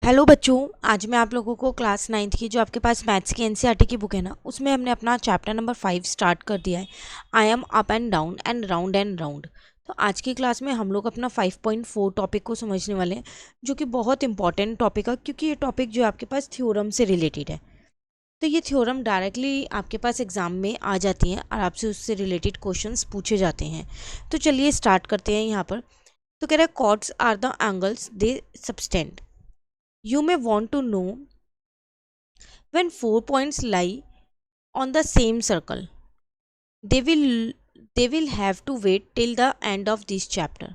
Hello बच्चों, आज मैं आप लोगों को क्लास 9th की जो आपके पास मैथ्स की एनसीईआरटी की बुक है ना, उसमें हमने अपना चैप्टर नंबर 5 स्टार्ट कर दिया है। I am up and down and round and round. तो आज की क्लास में हम लोग अपना 5.4 टॉपिक को समझने वाले हैं, जो कि बहुत इंपॉर्टेंट टॉपिक है, क्योंकि ये टॉपिक जो है आपके पास थ्योरम से रिलेटेड है। तो ये थ्योरम डायरेक्टली आपके पास एग्जाम में आ जाती हैं और आपसे उससे रिलेटेड क्वेश्चंस पूछे जाते हैं। तो चलिए स्टार्ट करते हैं यहाँ पर। तो कह रहा है chords are the angles they subtend. You may want to know when 4 points lie on the same circle. They will have to wait till the end of this chapter.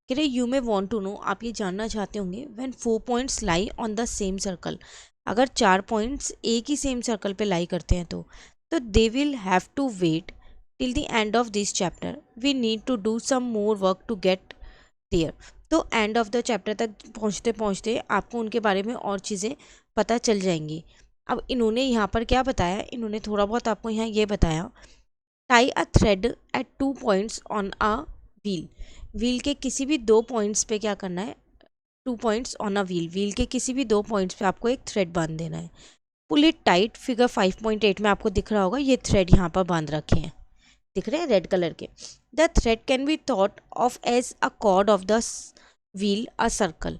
कह रहे you may want to know, आप ये जानना चाहते होंगे when 4 points lie on the same circle. अगर 4 points एक ही same circle पे लाई करते हैं तो they will have to wait till the end of this chapter. We need to do some more work to get there. तो end of the chapter तक पहुँचते पहुँचते आपको उनके बारे में और चीज़ें पता चल जाएंगी। अब इन्होंने यहाँ पर क्या बताया, इन्होंने थोड़ा बहुत आपको यहाँ ये बताया, tie a thread at 2 points on a wheel. Wheel के किसी भी 2 पॉइंट्स पे क्या करना है, 2 points on a wheel, wheel के किसी भी 2 पॉइंट्स पे आपको एक थ्रेड बांध देना है। Pull it tight. फिगर 5.8 में आपको दिख रहा होगा, ये थ्रेड यहाँ पर बांध रखे हैं, दिख रहे हैं रेड कलर के। The thread can be thought of as a chord of the wheel a circle.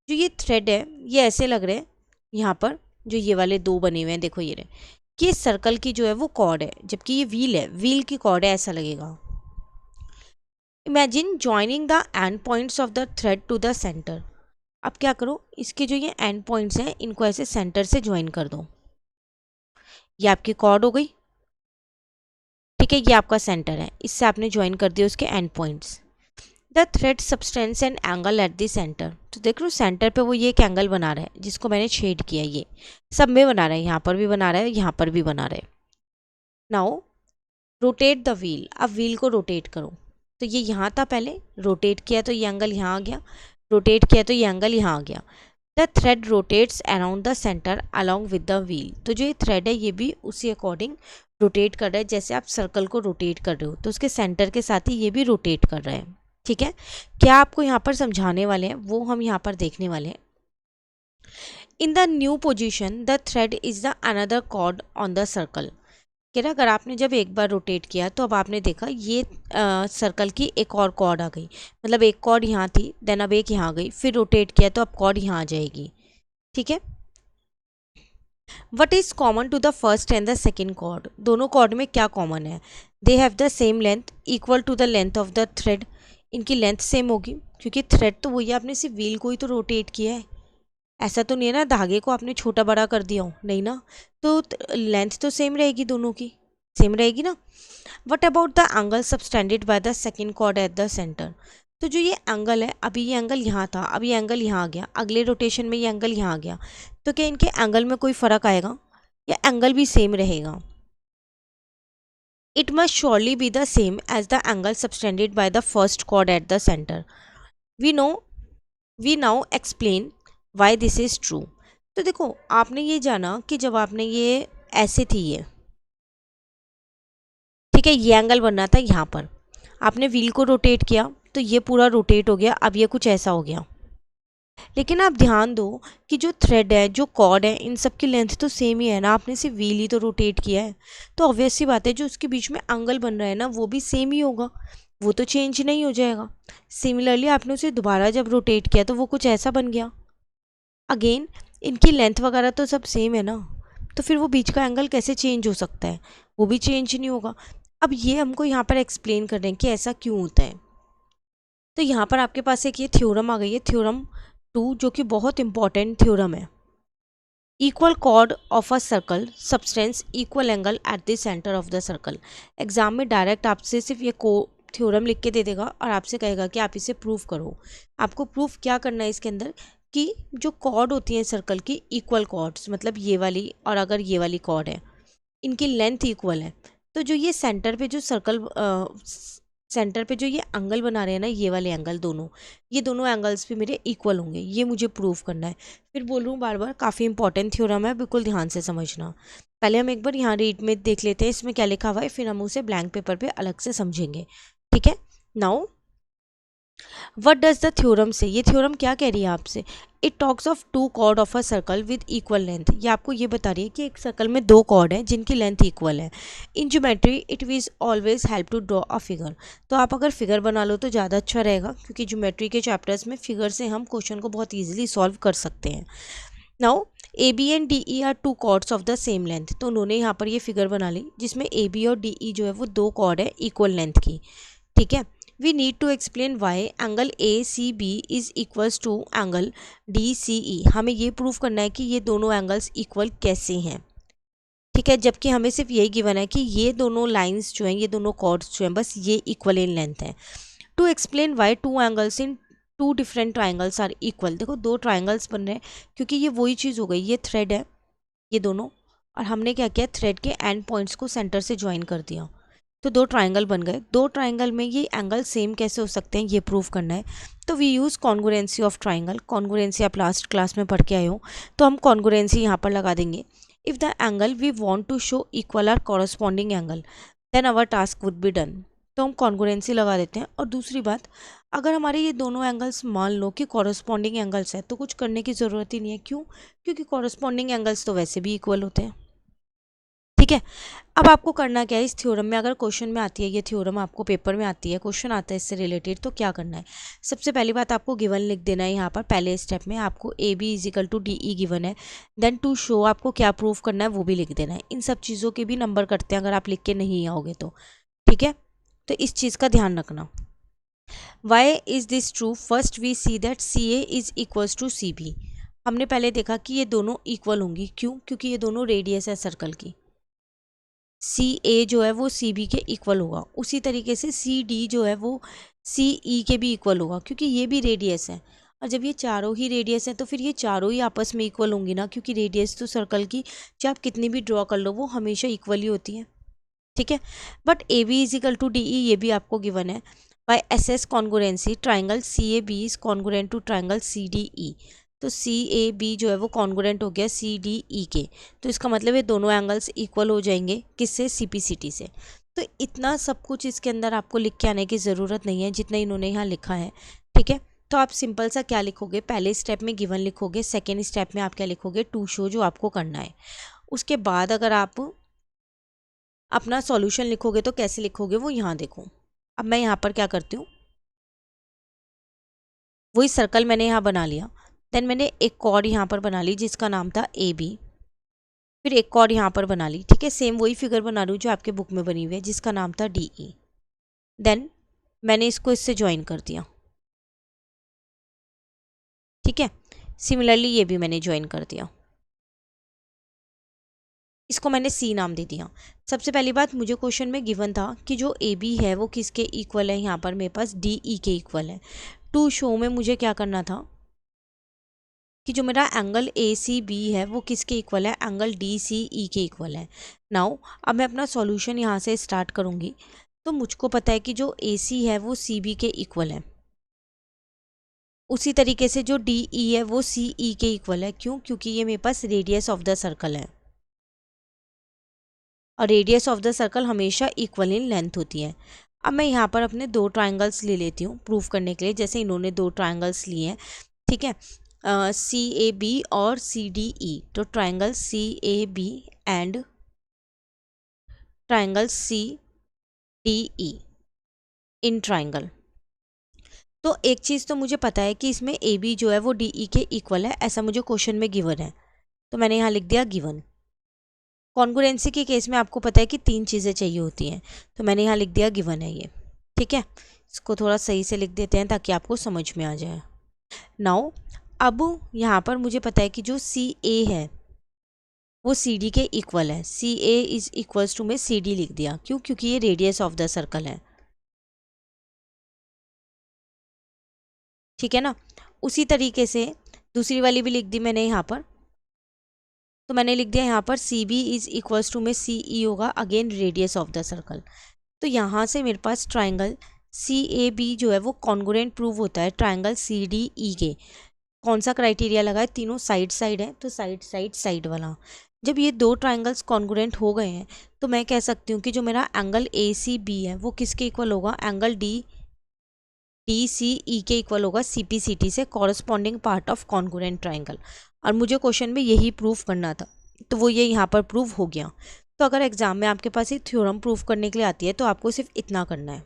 जो ये थ्रेड है ये ऐसे लग रहे हैं यहाँ पर, जो ये वाले दो बने हुए हैं, देखो ये रहे कि सर्कल की जो है वो कॉर्ड है, जबकि ये व्हील है, व्हील की कॉर्ड है, ऐसा लगेगा। Imagine joining the end points of the thread to the centre. अब क्या करो, इसके जो ये एंड पॉइंट्स हैं इनको ऐसे सेंटर से ज्वाइन कर दो। ये आपकी कॉर्ड हो गई, ठीक है, ये आपका सेंटर है, इससे आपने ज्वाइन कर दिया उसके and points. The thread substance an angle at the centre. तो देख लो सेंटर पे वो ये एक एंगल बना रहा है, जिसको मैंने शेड किया, ये सब में बना रहा है, यहाँ पर भी बना रहा है, यहाँ पर भी बना रहा है। Now rotate the wheel. अब व्हील को रोटेट करो। तो ये यहाँ था पहले, रोटेट किया तो ये एंगल यहाँ आ गया, रोटेट किया तो ये एंगल यहाँ आ गया। The thread rotates around the centre along with the wheel. तो जो ये थ्रेड है ये भी उसी अकॉर्डिंग रोटेट कर रहा है, जैसे आप सर्कल को रोटेट कर रहे हो, तो उसके सेंटर के साथ ही ये भी रोटेट कर रहा है। ठीक है, क्या आपको यहाँ पर समझाने वाले हैं वो हम यहाँ पर देखने वाले हैं। In the new position the thread is the another chord on the circle. कह रहा अगर आपने जब एक बार रोटेट किया तो अब आपने देखा ये सर्कल की एक और कॉर्ड आ गई, मतलब एक कॉर्ड यहाँ थी, देन अब एक यहाँ आ गई, फिर रोटेट किया तो अब कॉर्ड यहाँ आ जाएगी। ठीक है, what is common to the first and the second chord. दोनों कॉर्ड में क्या कॉमन है, they have the same length equal to the length of the thread. इनकी लेंथ सेम होगी, क्योंकि थ्रेड तो वही है, आपने सिर्फ व्हील को ही तो रोटेट किया है, ऐसा तो नहीं है ना धागे को आपने छोटा बड़ा कर दिया हो, नहीं ना। तो लेंथ तो सेम रहेगी, दोनों की सेम रहेगी ना। What about the angle subtended by the second cord at the centre. तो जो ये एंगल है, अभी ये एंगल यहाँ था, अभी एंगल यहाँ आ गया, अगले रोटेशन में ये एंगल यहाँ आ गया, तो क्या इनके एंगल में कोई फ़र्क आएगा या एंगल भी सेम रहेगा। It must surely be the same as the angle subtended by the first chord at the centre. We know we now explain why this is true. तो देखो आपने ये जाना कि जब आपने ये ऐसे थी ये, ठीक है, ये एंगल बनना था यहाँ पर, आपने व्हील को रोटेट किया तो ये पूरा रोटेट हो गया, अब ये कुछ ऐसा हो गया। लेकिन आप ध्यान दो कि जो थ्रेड है, जो कॉर्ड है, इन सब की लेंथ तो सेम ही है ना, आपने सिर्फ व्हील ही तो रोटेट किया है, तो ऑब्वियस सी बात है जो उसके बीच में एंगल बन रहा है ना वो भी सेम ही होगा, वो तो चेंज नहीं हो जाएगा। सिमिलरली आपने उसे दोबारा जब रोटेट किया तो वो कुछ ऐसा बन गया। अगेन इनकी लेंथ वगैरह तो सब सेम है ना, तो फिर वो बीच का एंगल कैसे चेंज हो सकता है, वो भी चेंज नहीं होगा। अब ये हमको यहाँ पर एक्सप्लेन कर रहे हैं कि ऐसा क्यों होता है। तो यहाँ पर आपके पास एक ये थ्योरम आ गई है, थ्योरम 2, जो कि बहुत इंपॉर्टेंट थ्योरम है। Equal chord of a circle subtends equal angle at the centre of the circle. Exam में डायरेक्ट आपसे सिर्फ ये थ्योरम लिख के दे देगा और आपसे कहेगा कि आप इसे प्रूव करो। आपको प्रूफ क्या करना है इसके अंदर, कि जो कॉर्ड होती है सर्कल की, इक्वल कॉर्ड्स, मतलब ये वाली और अगर ये वाली कॉर्ड है, इनकी लेंथ इक्वल है, तो जो ये सेंटर पे जो सेंटर पे जो ये एंगल बना रहे हैं ना, ये वाले एंगल दोनों, ये दोनों एंगल्स भी मेरे इक्वल होंगे, ये मुझे प्रूव करना है। फिर बोल रहा हूँ बार बार, काफ़ी इंपॉर्टेंट थ्योरम है, बिल्कुल ध्यान से समझना। पहले हम एक बार यहाँ रीड में देख लेते हैं इसमें क्या लिखा हुआ है, फिर हम उसे ब्लैंक पेपर पे अलग से समझेंगे। ठीक है, now what does the theorem say, ये थ्योरम क्या कह रही है आपसे? It talks of two chord of a circle with equal length. ये आपको ये बता रही है कि एक सर्कल में दो कॉर्ड हैं जिनकी लेंथ इक्वल है। In geometry it was always help to draw a figure. तो आप अगर फिगर बना लो तो ज़्यादा अच्छा रहेगा, क्योंकि ज्योमेट्री के चैप्टर्स में फिगर से हम क्वेश्चन को बहुत ईजिली सॉल्व कर सकते हैं। Now A B and D E are two chords of the same length. तो उन्होंने यहाँ पर ये फिगर बना ली जिसमें ए बी और डी ई जो है वो दो कॉर्ड है इक्वल लेंथ की। ठीक है, we need to explain why angle A C B is equals to angle D C E. हमें ये प्रूव करना है कि ये दोनों एंगल्स इक्वल कैसे हैं। ठीक है, जबकि हमें सिर्फ यही गिवन है कि ये दोनों लाइंस जो हैं, ये दोनों कॉर्ड्स जो हैं, बस ये इक्वल इन लेंथ है। To explain why two angles in two different triangles are equal. देखो दो ट्राइंगल्स बन रहे हैं क्योंकि ये वही चीज़ हो गई, ये थ्रेड है ये दोनों, और हमने क्या किया, थ्रेड के एंड पॉइंट्स को सेंटर से ज्वाइन कर दिया, तो दो ट्राइंगल बन गए। दो ट्राइंगल में ये एंगल सेम कैसे हो सकते हैं ये प्रूव करना है। तो we use congruency of triangle. Congruency आप लास्ट क्लास में पढ़ के आए हो, तो हम कॉन्ग्रुएंसी यहाँ पर लगा देंगे। If the angle we want to show equal are corresponding angle then our task would be done. तो हम कॉन्ग्रुएंसी लगा देते हैं। और दूसरी बात, अगर हमारे ये दोनों एंगल्स मान लो कि कॉरस्पॉन्डिंग एंगल्स है तो कुछ करने की ज़रूरत ही नहीं है। क्यों? क्योंकि कॉरस्पॉन्डिंग एंगल्स तो वैसे भी इक्वल होते हैं। ठीक है, अब आपको करना क्या है, इस थ्योरम में अगर क्वेश्चन में आती है, ये थ्योरम आपको पेपर में आती है, क्वेश्चन आता है इससे रिलेटेड, तो क्या करना है? सबसे पहली बात आपको गिवन लिख देना है। यहाँ पर पहले स्टेप में आपको A B is equal to D E given है। देन टू शो आपको क्या प्रूव करना है वो भी लिख देना है। इन सब चीज़ों के भी नंबर कटते हैं अगर आप लिख के नहीं आओगे तो। ठीक है, तो इस चीज़ का ध्यान रखना। Why is this true? First we see that C A is equals to C B. हमने पहले देखा कि ये दोनों इक्वल होंगी। क्यों? क्योंकि ये दोनों रेडियस है सर्कल की। सी ए जो है वो सी बी के इक्वल होगा, उसी तरीके से सी डी जो है वो सी ई के भी इक्वल होगा, क्योंकि ये भी रेडियस है। और जब ये चारों ही रेडियस हैं तो फिर ये चारों ही आपस में इक्वल होंगी ना, क्योंकि रेडियस तो सर्कल की चाहे आप कितनी भी ड्रॉ कर लो वो हमेशा इक्वल ही होती है। ठीक है, but A B is equal to D E ये भी आपको गिवन है। By S S congruency triangle C A B is congruent to triangle C D E. तो सी ए बी जो है वो कॉन्गुरेंट हो गया सी डी ई के। तो इसका मतलब ये दोनों एंगल्स इक्वल हो जाएंगे किससे? सी पी सी टी से। तो इतना सब कुछ इसके अंदर आपको लिख के आने की ज़रूरत नहीं है जितना इन्होंने यहाँ लिखा है। ठीक है, तो आप सिंपल सा क्या लिखोगे, पहले स्टेप में गिवन लिखोगे, सेकेंड स्टेप में आप क्या लिखोगे, टू शो जो आपको करना है। उसके बाद अगर आप अपना सॉल्यूशन लिखोगे तो कैसे लिखोगे वो यहाँ देखो। अब मैं यहाँ पर क्या करती हूँ, वही सर्कल मैंने यहाँ बना लिया। देन मैंने एक कॉर्ड यहाँ पर बना ली जिसका नाम था ए बी। फिर एक कॉर्ड यहाँ पर बना ली। ठीक है, सेम वही फिगर बना रही हूँ जो आपके बुक में बनी हुई है जिसका नाम था डी ई। देन मैंने इसको इससे ज्वाइन कर दिया। ठीक है, सिमिलरली ये भी मैंने ज्वाइन कर दिया, इसको मैंने सी नाम दे दिया। सबसे पहली बात, मुझे क्वेश्चन में गिवन था कि जो ए बी है वो किसके इक्वल है, यहाँ पर मेरे पास डी ई के इक्वल है। टू शो में मुझे क्या करना था कि जो मेरा एंगल ए सी बी है वो किसके इक्वल है, एंगल डी सी ई के इक्वल है। नाउ अब मैं अपना सॉल्यूशन यहाँ से स्टार्ट करूँगी। तो मुझको पता है कि जो ए सी है वो सी बी के इक्वल है, उसी तरीके से जो डी ई है वो सी ई के इक्वल है। क्यों? क्योंकि ये मेरे पास रेडियस ऑफ द सर्कल है, और रेडियस ऑफ द सर्कल हमेशा इक्वल इन लेंथ होती है। अब मैं यहाँ पर अपने दो ट्राइंगल्स ले लेती हूँ प्रूफ करने के लिए, जैसे इन्होंने दो ट्राइंगल्स लिए हैं। ठीक है, सी ए बी और सी डी ई। तो triangle C A B and triangle C D E इन ट्राइंगल। तो एक चीज़ तो मुझे पता है कि इसमें ए बी जो है वो डी ई के इक्वल है, ऐसा मुझे क्वेश्चन में गिवन है, तो मैंने यहाँ लिख दिया गिवन। कॉन्ग्रुएंसी के केस में आपको पता है कि तीन चीज़ें चाहिए होती हैं, तो मैंने यहाँ लिख दिया गिवन है ये। ठीक है, इसको थोड़ा सही से लिख देते हैं ताकि आपको समझ में आ जाए। नाउ अब यहाँ पर मुझे पता है कि जो सी ए है वो सी डी के इक्वल है। सी ए इज इक्वल्स टू में सी डी लिख दिया। क्यों? क्योंकि ये रेडियस ऑफ द सर्कल है। ठीक है ना, उसी तरीके से दूसरी वाली भी लिख दी मैंने यहाँ पर। तो मैंने लिख दिया यहाँ पर C B is equals to में सी ई होगा, again radius of the circle. तो यहाँ से मेरे पास ट्राइंगल सी ए बी जो है वो कॉन्ग्रुएंट प्रूव होता है ट्राइंगल सी डी ई के। कौन सा क्राइटेरिया लगा है? तीनों साइड साइड है, तो साइड साइड साइड वाला। जब ये दो ट्राइंगल्स कॉन्ग्रुएंट हो गए हैं तो मैं कह सकती हूँ कि जो मेरा एंगल ए सी बी है वो किसके इक्वल होगा, एंगल डी डी सी ई के इक्वल होगा सी पी सी टी से corresponding part of congruent triangle. और मुझे क्वेश्चन में यही प्रूफ करना था, तो वो ये यहाँ पर प्रूव हो गया। तो अगर एग्जाम में आपके पास एक थ्योरम प्रूफ करने के लिए आती है तो आपको सिर्फ इतना करना है।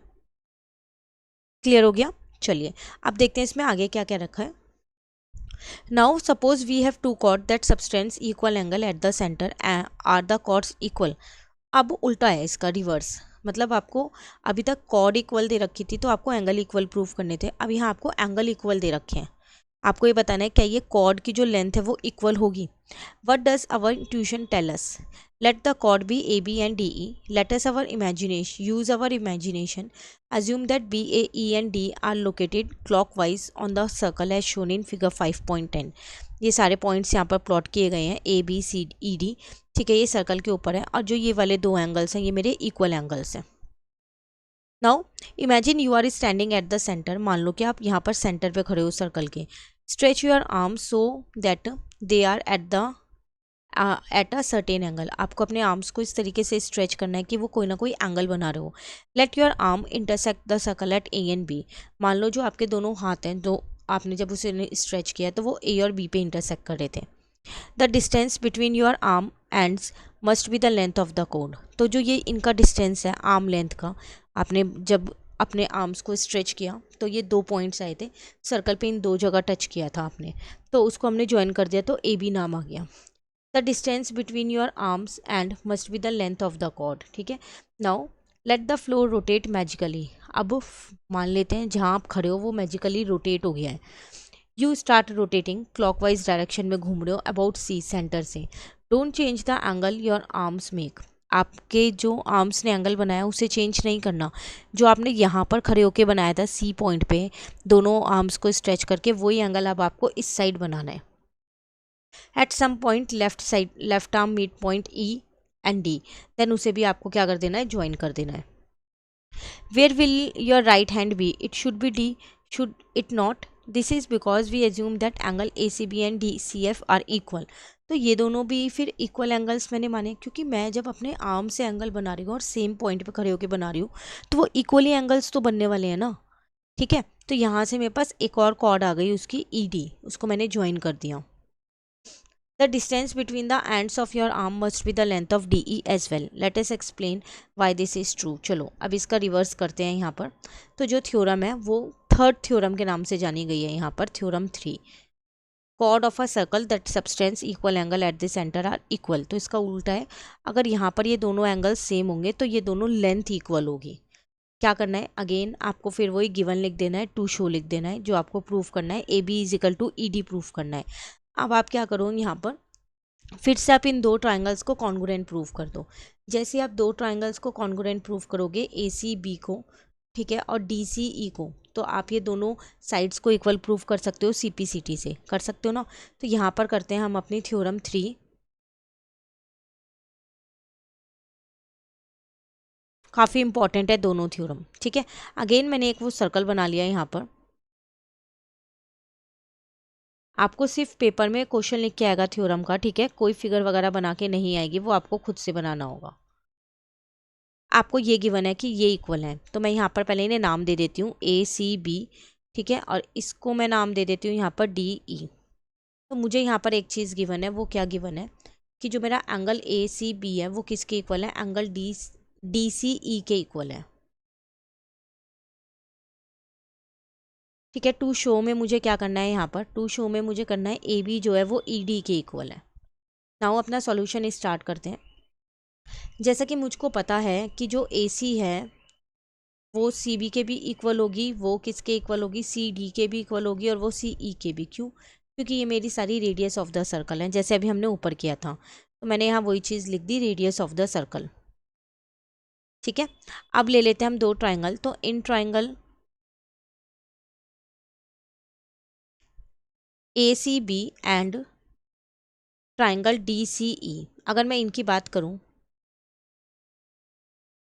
क्लियर हो गया? चलिए अब देखते हैं इसमें आगे क्या क्या रखा है। Now suppose we have two chord that subtends equal angle at the centre are the chords equal. अब उल्टा है इसका, रिवर्स। मतलब आपको अभी तक कॉर्ड इक्वल दे रखी थी तो आपको एंगल इक्वल प्रूफ करने थे, अब यहाँ आपको एंगल इक्वल दे रखे हैं। आपको ये बताना है क्या ये कॉर्ड की जो लेंथ है वो इक्वल होगी। What does our intuition tell us? Let the chord be A B and D E. Let us our imagination use our imagination assume that B, A, E and D are located clockwise on the circle as shown in figure 5.10। ये सारे points यहाँ पर plot किए गए हैं A, B, C, E, D। ठीक है, ये सर्कल के ऊपर है और जो ये वाले दो एंगल्स हैं ये मेरे इक्वल एंगल्स हैं। Now imagine you are standing at the centre. मान लो कि आप यहाँ पर सेंटर पे खड़े हो सर्कल के। Stretch your arm so that they are at a certain angle. आपको अपने आर्म्स को इस तरीके से स्ट्रेच करना है कि वो कोई ना कोई एंगल बना रहे हो। Let your arm intersect the circle at A and B. मान लो जो आपके दोनों हाथ हैं, जो आपने जब उसे स्ट्रेच किया तो वो ए और बी पे इंटरसेक्ट कर रहे थे। The distance between your arm ends must be the length of the code. तो जो ये इनका डिस्टेंस है आर्म लेंथ का, आपने जब अपने आर्म्स को स्ट्रेच किया तो ये दो पॉइंट्स आए थे सर्कल पे, इन दो जगह टच किया था आपने, तो उसको हमने ज्वाइन कर दिया तो ए बी नाम आ गया। The distance between your arms and must be the length of the chord. ठीक है, now let the floor rotate magically. अब मान लेते हैं जहाँ आप खड़े हो वो मैजिकली रोटेट हो गया है। You start rotating clockwise direction में घूम रहे हो अबाउट सी, सेंटर से। Don't change the angle your arms make. आपके जो आर्म्स ने एंगल बनाया उसे चेंज नहीं करना। जो आपने यहाँ पर खड़े होके बनाया था सी पॉइंट पे दोनों आर्म्स को स्ट्रेच करके, वही एंगल अब आपको इस साइड बनाना है। At some point left side, left arm mid point E and D, then उसे भी आपको क्या कर देना है, ज्वाइन कर देना है। Where will your right hand be? It should be D, should it not? This is because we assume that angle A C B and D C F are equal. तो ये दोनों भी फिर इक्वल एंगल्स मैंने माने, क्योंकि मैं जब अपने आर्म से एंगल बना रही हूँ और सेम पॉइंट पे खड़े होकर बना रही हूँ तो वो इक्वली एंगल्स तो बनने वाले हैं ना। ठीक है, तो यहाँ से मेरे पास एक और कॉर्ड आ गई उसकी ई डी, उसको मैंने ज्वाइन कर दिया। The distance between the ends of your arm must be the length of DE as well. Let us explain why this is true. चलो अब इसका रिवर्स करते हैं यहाँ पर। तो जो थ्योरम है वो थर्ड थ्योरम के नाम से जानी गई है यहाँ पर, theorem 3। Chord of a circle that subtends equal angle at the centre are equal. तो इसका उल्टा है, अगर यहाँ पर ये दोनों एंगल सेम होंगे तो ये दोनों लेंथ इक्वल होगी। क्या करना है, अगेन आपको फिर वही गिवन लिख देना है, टू शो लिख देना है, जो आपको प्रूफ करना है A B is equal to E D proof करना है। अब आप क्या करो, यहाँ पर फिर से आप इन दो ट्राइंगल्स को कॉन्ग्रुएंट प्रूफ कर दो। जैसे आप दो ट्राइंगल्स को कॉन्ग्रुएंट प्रूफ करोगे, ए सी बी को, ठीक है, और डी सी ई को, तो आप ये दोनों साइड्स को इक्वल प्रूफ कर सकते हो सी पी सी टी से, कर सकते हो ना। तो यहाँ पर करते हैं हम अपनी थ्योरम 3। काफ़ी इंपॉर्टेंट है दोनों थ्योरम। ठीक है, अगेन मैंने एक वो सर्कल बना लिया यहाँ पर। आपको सिर्फ पेपर में क्वेश्चन लिख के आएगा थ्योरम का, ठीक है, कोई फिगर वगैरह बना के नहीं आएगी, वो आपको खुद से बनाना होगा। आपको ये गिवन है कि ये इक्वल है, तो मैं यहाँ पर पहले इन्हें नाम दे देती हूँ ए सी बी, ठीक है, और इसको मैं नाम दे देती हूँ यहाँ पर डी ई। तो मुझे यहाँ पर एक चीज़ गिवन है, वो क्या गिवन है कि जो मेरा एंगल ए सी बी है वो किसके इक्वल है, एंगल डी सी ई के इक्वल है। ठीक है, टू शो में मुझे क्या करना है, यहाँ पर टू शो में मुझे करना है ए बी जो है वो ई डी के इक्वल है। नाउ अपना सॉल्यूशन स्टार्ट करते हैं। जैसा कि मुझको पता है कि जो ए सी है वो सी बी के भी इक्वल होगी, वो किसके इक्वल होगी, सी डी के भी इक्वल होगी, और वो सी ई के भी। क्यों? क्योंकि ये मेरी सारी रेडियस ऑफ द सर्कल है, जैसे अभी हमने ऊपर किया था, तो मैंने यहाँ वही चीज़ लिख दी, रेडियस ऑफ द सर्कल। ठीक है, अब ले लेते हैं हम दो ट्राइंगल। तो इन triangle A C B and triangle D C E, अगर मैं इनकी बात करूँ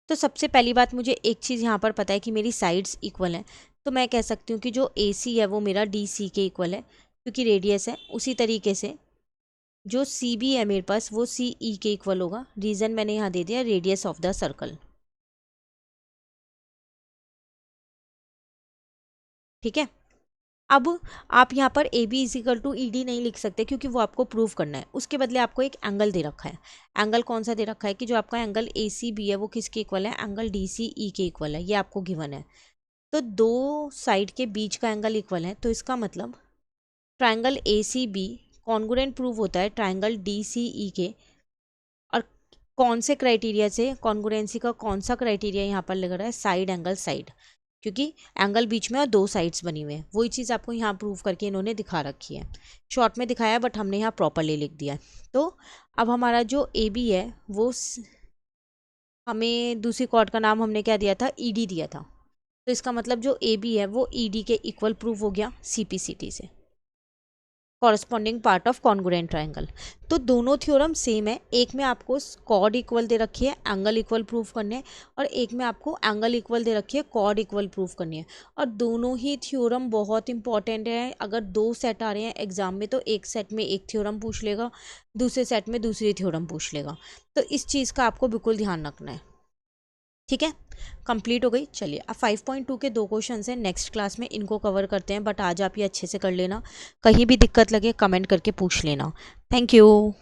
तो सबसे पहली बात, मुझे एक चीज़ यहाँ पर पता है कि मेरी साइड्स इक्वल हैं, तो मैं कह सकती हूँ कि जो ए सी है वो मेरा डी सी के इक्वल है, क्योंकि रेडियस है। उसी तरीके से जो सी बी है मेरे पास वो सी ई के इक्वल होगा। रीज़न मैंने यहाँ दे दिया, रेडियस ऑफ द सर्कल। ठीक है। अब आप यहाँ पर A B is equal to E D नहीं लिख सकते क्योंकि वो आपको प्रूव करना है। उसके बदले आपको एक एंगल दे रखा है। एंगल कौन सा दे रखा है कि जो आपका एंगल ए सी बी है वो किसके इक्वल है, एंगल डी सी ई के इक्वल है। ये आपको गिवन है। तो दो साइड के बीच का एंगल इक्वल है, तो इसका मतलब triangle A C B congruent prove होता है ट्राइंगल डी सी ई के। और कौन से क्राइटेरिया से, कॉन्ग्रुएंसी का कौन सा क्राइटेरिया यहाँ पर लग रहा है, साइड एंगल साइड, क्योंकि एंगल बीच में और दो साइड्स बनी हुई हैं। वही चीज़ आपको यहाँ प्रूव करके इन्होंने दिखा रखी है। शॉर्ट में दिखाया है बट हमने यहाँ प्रॉपरली लिख दिया है। तो अब हमारा जो ए बी है वो हमें दूसरी कॉर्ड का नाम हमने क्या दिया था, ई डी दिया था। तो इसका मतलब जो ए बी है वो ई डी के इक्वल प्रूव हो गया सी पी सी टी से, corresponding part of congruent triangle. तो दोनों थ्योरम सेम है। एक में आपको कॉर्ड इक्वल दे रखी है, एंगल इक्वल प्रूफ करने हैं, और एक में आपको एंगल इक्वल दे रखी है, कॉर्ड इक्वल प्रूफ करनी है। और दोनों ही थ्योरम बहुत इंपॉर्टेंट है। अगर दो सेट आ रहे हैं एग्जाम में तो एक सेट में एक थ्योरम पूछ लेगा, दूसरे सेट में दूसरी थ्योरम पूछ लेगा। तो इस चीज़ का आपको बिल्कुल ध्यान रखना है। ठीक है, कंप्लीट हो गई। चलिए अब 5.2 के दो क्वेश्चन हैं, नेक्स्ट क्लास में इनको कवर करते हैं। बट आज आप ये अच्छे से कर लेना, कहीं भी दिक्कत लगे कमेंट करके पूछ लेना। Thank you.